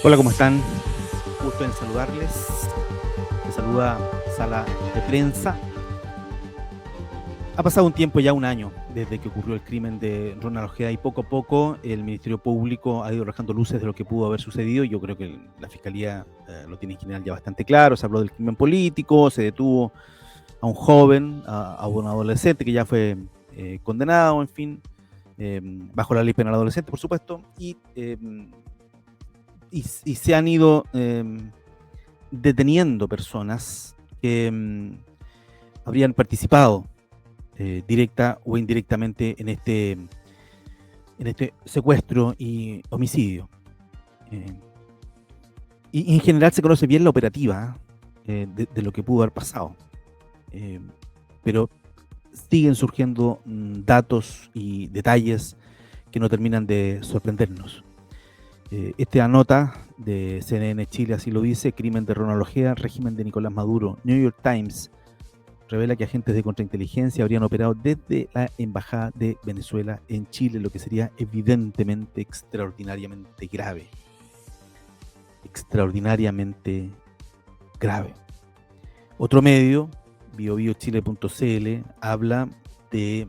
Hola, ¿cómo están? Gusto en saludarles. Les saluda Sala de Prensa. Ha pasado un tiempo, ya un año, desde que ocurrió el crimen de Ronald Ojeda, y poco a poco el Ministerio Público ha ido arrojando luces de lo que pudo haber sucedido. Yo creo que la Fiscalía lo tiene en general ya bastante claro. Se habló del crimen político, se detuvo a un joven, a un adolescente que ya fue condenado, en fin, bajo la ley penal adolescente, por supuesto, y se han ido deteniendo personas que habrían participado directa o indirectamente en este secuestro y homicidio. Y en general se conoce bien la operativa de lo que pudo haber pasado. Pero siguen surgiendo datos y detalles que no terminan de sorprendernos. Esta nota de CNN Chile así lo dice: crimen de Ronald Ojeda, régimen de Nicolás Maduro. New York Times revela que agentes de contrainteligencia habrían operado desde la Embajada de Venezuela en Chile, lo que sería evidentemente extraordinariamente grave. Extraordinariamente grave. Otro medio, biobiochile.cl, habla de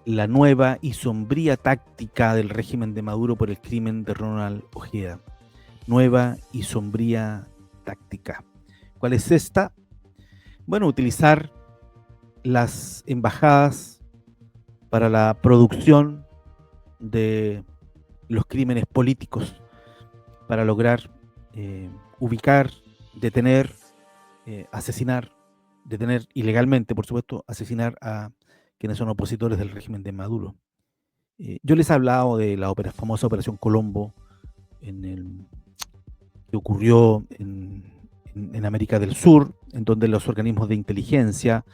la nueva y sombría táctica del régimen de Maduro por el crimen de Ronald Ojeda. Nueva y sombría táctica. ¿Cuál es esta? Bueno, utilizar las embajadas para la producción de los crímenes políticos, para lograr ubicar, detener, asesinar, detener ilegalmente, por supuesto, asesinar a quienes son opositores del régimen de Maduro. Yo les he hablado de la famosa Operación Colombo, que ocurrió en América del Sur, en donde los organismos de inteligencia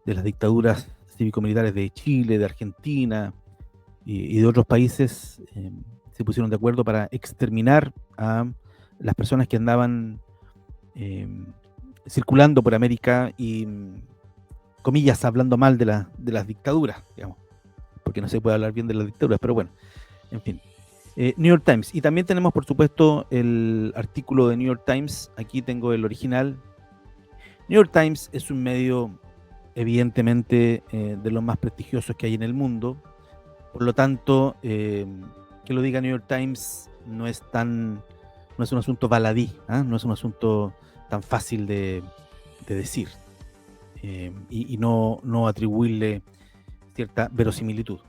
de las dictaduras cívico-militares de Chile, de Argentina y de otros países se pusieron de acuerdo para exterminar a las personas que andaban circulando por América y, comillas, hablando mal de las dictaduras, digamos, porque no se puede hablar bien de las dictaduras, pero bueno, en fin. New York Times. Y también tenemos, por supuesto, el artículo de New York Times. Aquí tengo el original. New York Times es un medio, evidentemente, de los más prestigiosos que hay en el mundo. Por lo tanto, que lo diga New York Times no es un asunto baladí, no es un asunto tan fácil de decir y no atribuirle cierta verosimilitud.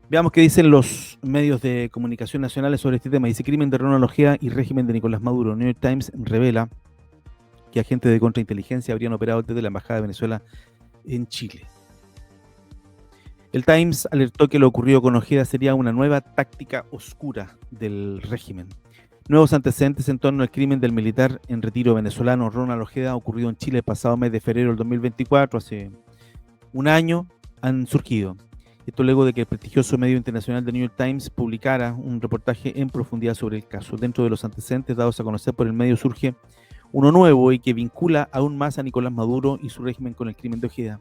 Veamos qué dicen los medios de comunicación nacionales sobre este tema. Dice: crimen de Ronald Ojeda y régimen de Nicolás Maduro. New York Times revela que agentes de contrainteligencia habrían operado desde la Embajada de Venezuela en Chile. El Times alertó que lo ocurrido con Ojeda sería una nueva táctica oscura del régimen. Nuevos antecedentes en torno al crimen del militar en retiro venezolano Ronald Ojeda, ocurrido en Chile el pasado mes de febrero del 2024, hace un año, han surgido. Esto luego de que el prestigioso medio internacional de New York Times publicara un reportaje en profundidad sobre el caso. Dentro de los antecedentes dados a conocer por el medio surge uno nuevo y que vincula aún más a Nicolás Maduro y su régimen con el crimen de Ojeda.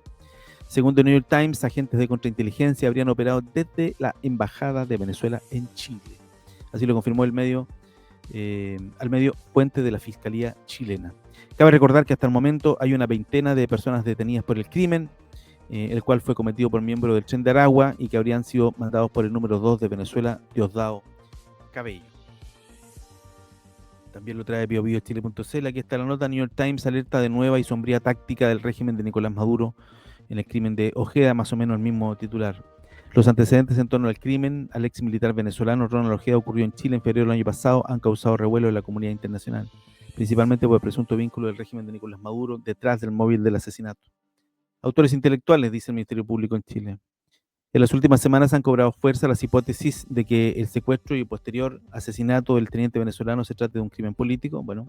Según The New York Times, agentes de contrainteligencia habrían operado desde la Embajada de Venezuela en Chile. Así lo confirmó el medio, al medio fuente de la Fiscalía chilena. Cabe recordar que hasta el momento hay una veintena de personas detenidas por el crimen, el cual fue cometido por miembros del Tren de Aragua y que habrían sido mandados por el número 2 de Venezuela, Diosdado Cabello. También lo trae biobiochile.cl. Aquí está la nota. New York Times alerta de nueva y sombría táctica del régimen de Nicolás Maduro en el crimen de Ojeda, más o menos el mismo titular. Los antecedentes en torno al crimen al ex militar venezolano Ronald Ojeda, ocurrió en Chile en febrero del año pasado, han causado revuelo en la comunidad internacional, principalmente por el presunto vínculo del régimen de Nicolás Maduro detrás del móvil del asesinato. Autores intelectuales, dice el Ministerio Público en Chile. En las últimas semanas han cobrado fuerza las hipótesis de que el secuestro y posterior asesinato del teniente venezolano se trate de un crimen político. Bueno,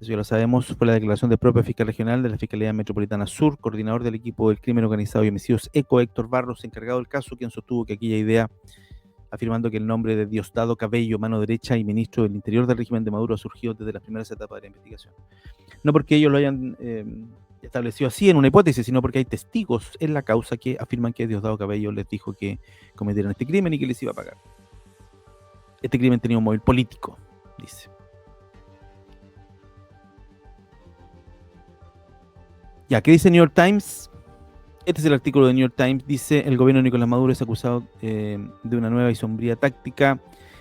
eso ya lo sabemos. Fue la declaración del propio fiscal regional de la Fiscalía Metropolitana Sur, coordinador del equipo del crimen organizado y homicidios ECO, Héctor Barros, encargado del caso, quien sostuvo que aquella idea, afirmando que el nombre de Diosdado Cabello, mano derecha y ministro del Interior del régimen de Maduro, ha surgido desde las primeras etapas de la investigación. No porque ellos lo hayan establecido así en una hipótesis, sino porque hay testigos en la causa que afirman que Diosdado Cabello les dijo que cometieran este crimen y que les iba a pagar. Este crimen tenía un móvil político, dice. Ya, ¿qué dice New York Times? Este es el artículo de New York Times. Dice: el gobierno de Nicolás Maduro es acusado de una nueva y sombría táctica.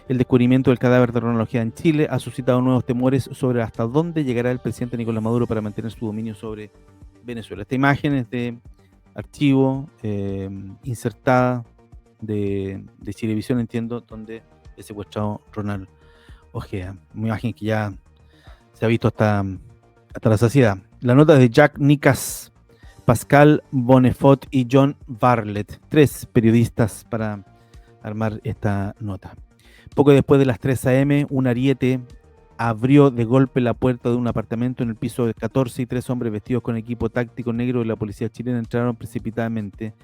El descubrimiento del cadáver de Ronald Ojeda en Chile ha suscitado nuevos temores sobre hasta dónde llegará el presidente Nicolás Maduro para mantener su dominio sobre Venezuela. Esta imagen es de archivo insertada de Chilevisión, entiendo, donde es secuestrado Ronald Ojeda. Una imagen que ya se ha visto hasta la saciedad. La nota es de Jack Nicas, Pascal Bonefot y John Bartlett, 3 periodistas para armar esta nota. Poco después de las 3 a.m., un ariete abrió de golpe la puerta de un apartamento en el piso 14 y 3 hombres vestidos con equipo táctico negro de la policía chilena entraron precipitadamente,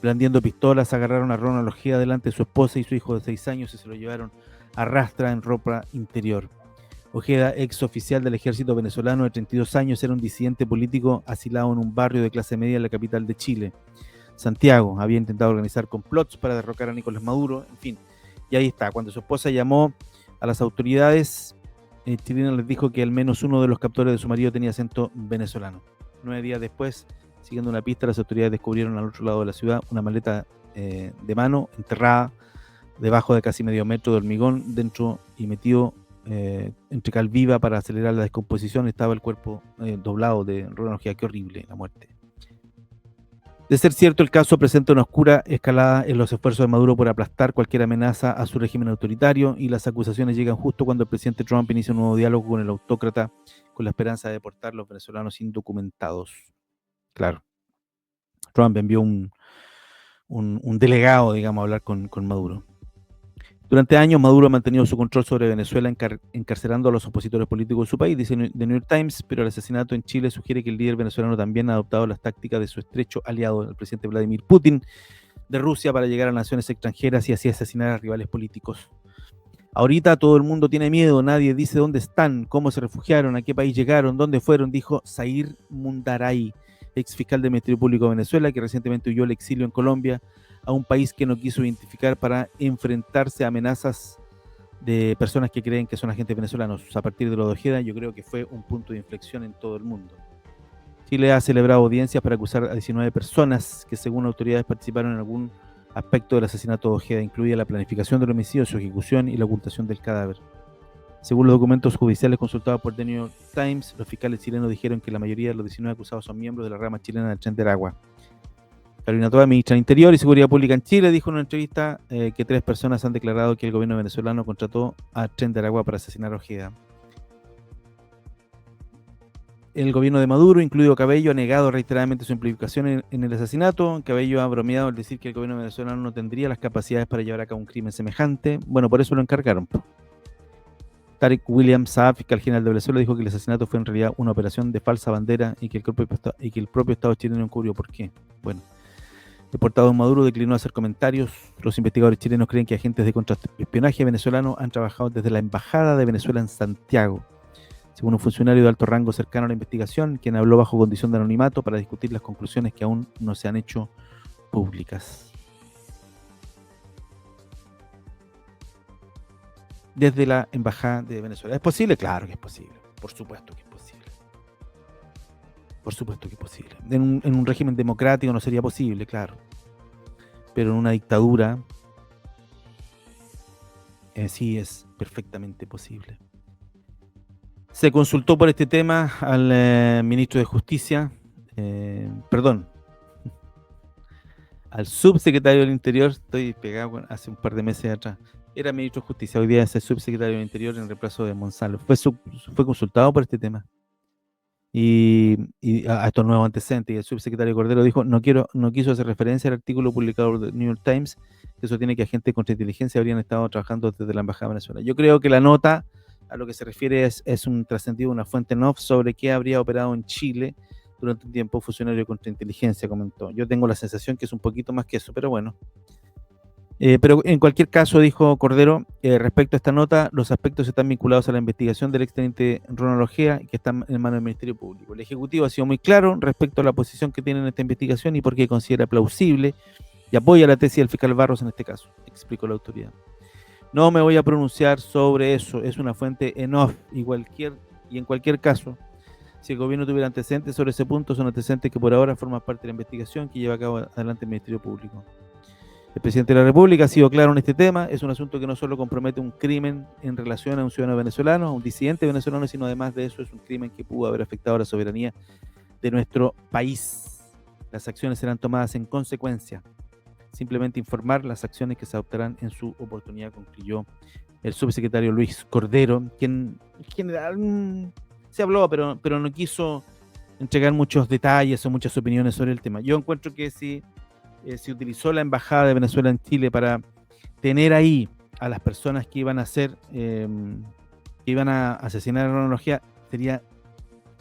blandiendo pistolas, agarraron a Ronald Ojeda delante de su esposa y su hijo de 6 años y se lo llevaron a rastra en ropa interior. Ojeda, ex oficial del ejército venezolano de 32 años, era un disidente político asilado en un barrio de clase media en la capital de Chile, Santiago. Había intentado organizar complots para derrocar a Nicolás Maduro, en fin. Y ahí está, cuando su esposa llamó a las autoridades chilenas, les dijo que al menos uno de los captores de su marido tenía acento venezolano. 9 días después, siguiendo una pista, las autoridades descubrieron al otro lado de la ciudad una maleta de mano enterrada debajo de casi medio metro de hormigón, dentro y metido entre cal viva para acelerar la descomposición. Estaba el cuerpo doblado de Ronald Ojeda. Qué horrible la muerte. De ser cierto, el caso presenta una oscura escalada en los esfuerzos de Maduro por aplastar cualquier amenaza a su régimen autoritario, y las acusaciones llegan justo cuando el presidente Trump inicia un nuevo diálogo con el autócrata con la esperanza de deportar a los venezolanos indocumentados. Claro, Trump envió un delegado, digamos, a hablar con Maduro. Durante años, Maduro ha mantenido su control sobre Venezuela, encarcelando a los opositores políticos de su país, dice The New York Times, pero el asesinato en Chile sugiere que el líder venezolano también ha adoptado las tácticas de su estrecho aliado, el presidente Vladimir Putin, de Rusia, para llegar a naciones extranjeras y así asesinar a rivales políticos. Ahorita todo el mundo tiene miedo, nadie dice dónde están, cómo se refugiaron, a qué país llegaron, dónde fueron, dijo Zair Mundaray, ex fiscal del Ministerio Público de Venezuela, que recientemente huyó al exilio en Colombia, a un país que no quiso identificar para enfrentarse a amenazas de personas que creen que son agentes venezolanos. A partir de lo de Ojeda, yo creo que fue un punto de inflexión en todo el mundo. Chile ha celebrado audiencias para acusar a 19 personas que, según autoridades, participaron en algún aspecto del asesinato de Ojeda, incluida la planificación del homicidio, su ejecución y la ocultación del cadáver. Según los documentos judiciales consultados por The New York Times, los fiscales chilenos dijeron que la mayoría de los 19 acusados son miembros de la rama chilena del Tren de Aragua. Carolina Toa, ministra de Interior y Seguridad Pública en Chile, dijo en una entrevista que 3 personas han declarado que el gobierno venezolano contrató a Tren de Aragua para asesinar a Ojeda. El gobierno de Maduro, incluido Cabello, ha negado reiteradamente su implicación en el asesinato. Cabello ha bromeado al decir que el gobierno venezolano no tendría las capacidades para llevar a cabo un crimen semejante. Bueno, por eso lo encargaron. Tarek William Saab, fiscal general de Venezuela, dijo que el asesinato fue en realidad una operación de falsa bandera y que el propio Estado chileno encubrió. ¿Por qué? Bueno, el portavoz Maduro declinó hacer comentarios. Los investigadores chilenos creen que agentes de contraespionaje venezolanos han trabajado desde la Embajada de Venezuela en Santiago, según un funcionario de alto rango cercano a la investigación, quien habló bajo condición de anonimato para discutir las conclusiones que aún no se han hecho públicas. Desde la Embajada de Venezuela. ¿Es posible? Claro que es posible. Por supuesto que es posible. Por supuesto que es posible. En un régimen democrático no sería posible, claro. Pero en una dictadura sí es perfectamente posible. Se consultó por este tema al ministro de Justicia, al subsecretario del Interior. Estoy pegado hace un par de meses atrás. Era ministro de Justicia, hoy día es el subsecretario del Interior en reemplazo de Monsalvo. Fue consultado por este tema. Y a estos nuevos antecedentes, y el subsecretario Cordero dijo: no quiso hacer referencia al artículo publicado por The New York Times, que sostiene que agentes de contrainteligencia habrían estado trabajando desde la Embajada de Venezuela. Yo creo que la nota a lo que se refiere es un trascendido, una fuente en off sobre qué habría operado en Chile durante un tiempo funcionario de contrainteligencia, comentó. Yo tengo la sensación que es un poquito más que eso, pero bueno. Pero en cualquier caso, dijo Cordero, respecto a esta nota, los aspectos están vinculados a la investigación del exteniente Ronald Ojeda, que está en manos del Ministerio Público. El Ejecutivo ha sido muy claro respecto a la posición que tiene en esta investigación y por qué considera plausible y apoya la tesis del fiscal Barros en este caso, explicó la autoridad. No me voy a pronunciar sobre eso, es una fuente en off y en cualquier caso, si el gobierno tuviera antecedentes sobre ese punto, son antecedentes que por ahora forman parte de la investigación que lleva a cabo adelante el Ministerio Público. El presidente de la República ha sido claro en este tema, es un asunto que no solo compromete un crimen en relación a un ciudadano venezolano, a un disidente venezolano, sino además de eso es un crimen que pudo haber afectado a la soberanía de nuestro país. Las acciones serán tomadas en consecuencia. Simplemente informar las acciones que se adoptarán en su oportunidad, concluyó el subsecretario Luis Cordero, quien en general se habló, pero no quiso entregar muchos detalles o muchas opiniones sobre el tema. Yo encuentro que si se utilizó la embajada de Venezuela en Chile para tener ahí a las personas que iban a hacer, que iban a asesinar a Ronald Ojeda, sería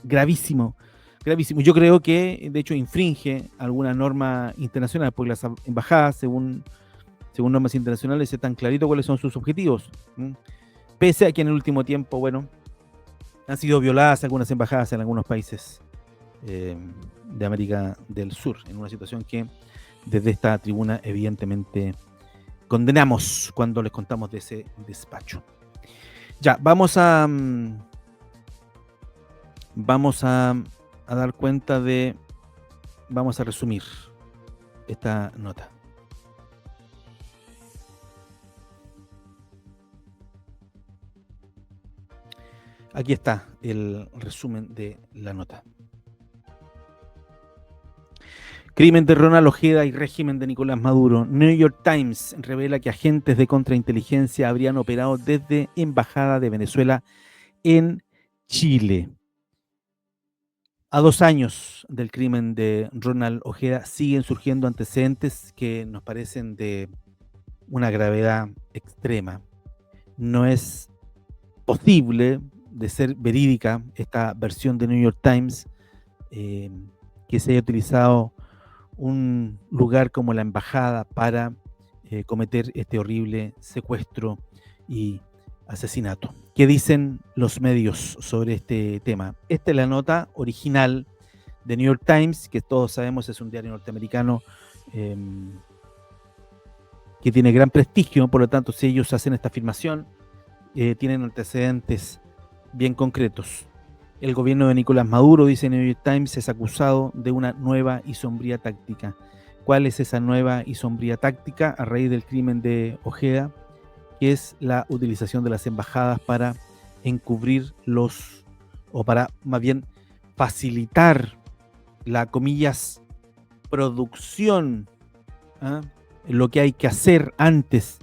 gravísimo, gravísimo. Yo creo que de hecho infringe alguna norma internacional, porque las embajadas, según normas internacionales, están clarito cuáles son sus objetivos. Pese a que en el último tiempo, bueno, han sido violadas algunas embajadas en algunos países de América del Sur, en una situación que desde esta tribuna evidentemente condenamos cuando les contamos de ese despacho. Ya, vamos a dar cuenta de, vamos a resumir esta nota. Aquí está el resumen de la nota. Crimen de Ronald Ojeda y régimen de Nicolás Maduro. New York Times revela que agentes de contrainteligencia habrían operado desde Embajada de Venezuela en Chile. A 2 años del crimen de Ronald Ojeda siguen surgiendo antecedentes que nos parecen de una gravedad extrema. No es posible de ser verídica esta versión de New York Times, que se haya utilizado un lugar como la embajada para cometer este horrible secuestro y asesinato. ¿Qué dicen los medios sobre este tema? Esta es la nota original de New York Times, que todos sabemos es un diario norteamericano que tiene gran prestigio, por lo tanto, si ellos hacen esta afirmación, tienen antecedentes bien concretos. El gobierno de Nicolás Maduro, dice New York Times, es acusado de una nueva y sombría táctica. ¿Cuál es esa nueva y sombría táctica a raíz del crimen de Ojeda? Que es la utilización de las embajadas para encubrir o para más bien facilitar la, comillas, producción, lo que hay que hacer antes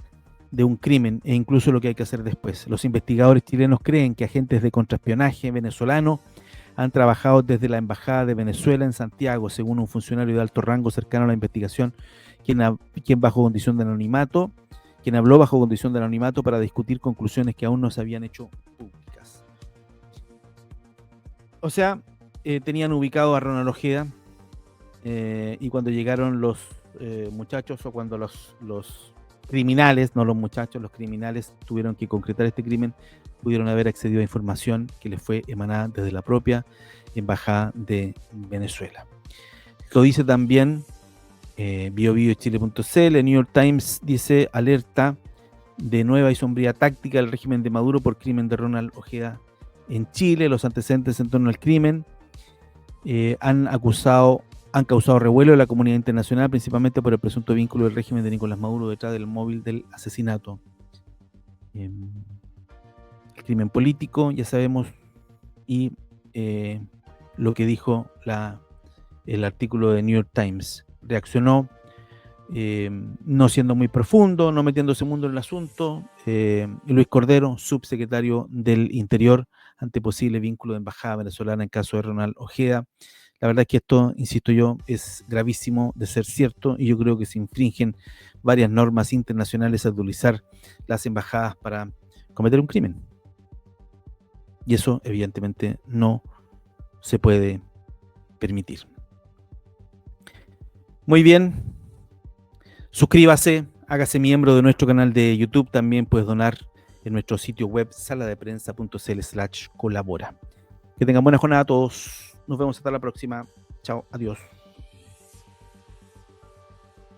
de un crimen e incluso lo que hay que hacer después. Los investigadores chilenos creen que agentes de contraespionaje venezolano han trabajado desde la Embajada de Venezuela en Santiago, según un funcionario de alto rango cercano a la investigación, quien bajo condición de anonimato, quien habló bajo condición de anonimato para discutir conclusiones que aún no se habían hecho públicas. O sea, tenían ubicado a Ronald Ojeda y cuando llegaron los muchachos o cuando los criminales, no los muchachos, los criminales tuvieron que concretar este crimen, pudieron haber accedido a información que les fue emanada desde la propia Embajada de Venezuela. Lo dice también biobiochile.cl. New York Times dice: alerta de nueva y sombría táctica del régimen de Maduro por crimen de Ronald Ojeda en Chile. Los antecedentes en torno al crimen han causado revuelo en la comunidad internacional, principalmente por el presunto vínculo del régimen de Nicolás Maduro detrás del móvil del asesinato. El crimen político, ya sabemos, y lo que dijo el artículo de New York Times. Reaccionó no siendo muy profundo, no metiéndose mundo en el asunto. Luis Cordero, subsecretario del Interior, ante posible vínculo de embajada venezolana en caso de Ronald Ojeda. La verdad es que esto, insisto yo, es gravísimo de ser cierto y yo creo que se infringen varias normas internacionales al utilizar las embajadas para cometer un crimen. Y eso evidentemente no se puede permitir. Muy bien, suscríbase, hágase miembro de nuestro canal de YouTube, también puedes donar en nuestro sitio web saladeprensa.cl/colabora. Que tengan buena jornada a todos. Nos vemos hasta la próxima. Chao, adiós.